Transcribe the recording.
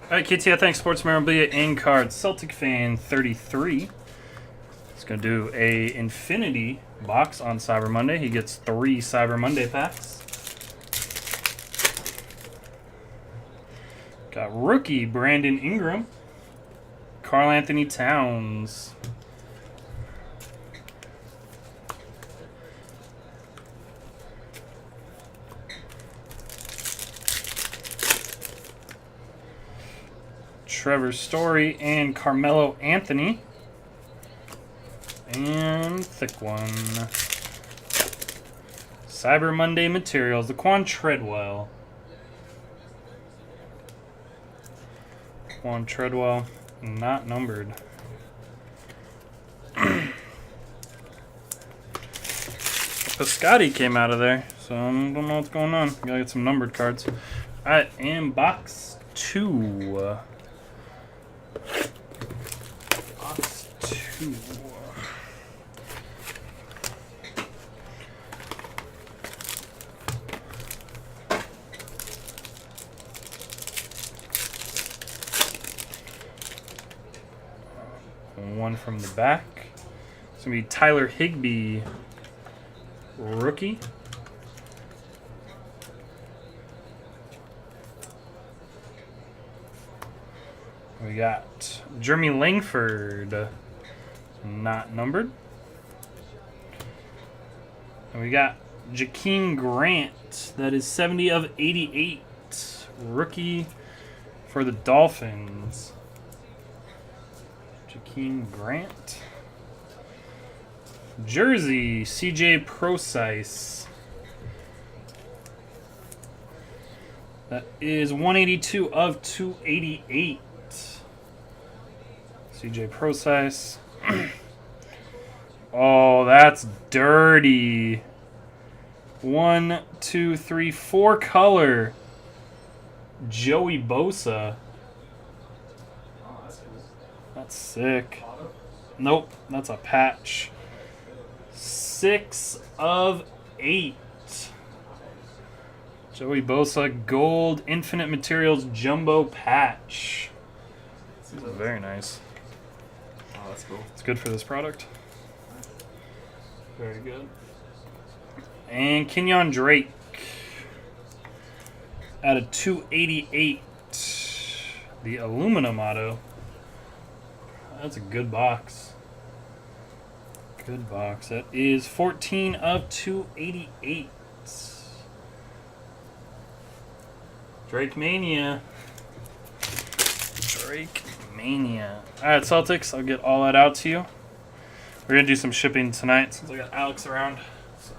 All right, KTAuthentics Sports Memorabilia in cards. Celtic Fan 33. He's going to do a Infinity box on Cyber Monday. He gets 3 Cyber Monday packs. Got rookie Brandon Ingram. Karl Anthony Towns. Trevor Story and Carmelo Anthony. And thick one. Cyber Monday materials. Daquan Treadwell. Daquan Treadwell, not numbered. Piscotti came out of there, so I don't know what's going on. Gotta get some numbered cards. Alright, and box 2. Box 2. One from the back. It's going to be Tyler Higbee, rookie. We got Jeremy Langford, not numbered. And we got Jakeem Grant, that is 70 of 88, rookie for the Dolphins. Jakeem Grant. Jersey, CJ Procise. That is 182 of 288. CJ Procise. Oh, that's dirty. 1, 2, 3, 4 color. Joey Bosa. That's sick. Nope, that's a patch. 6 of 8. Joey Bosa, gold, infinite materials, jumbo patch. This is very nice. Oh, that's cool. It's good for this product. Very good. And Kenyon Drake out of 288. The aluminum auto. That's a good box. Good box. That is 14 of 288. Drake Mania. Drake Mania. Alright, Celtics, I'll get all that out to you. We're going to do some shipping tonight since I got Alex around. So.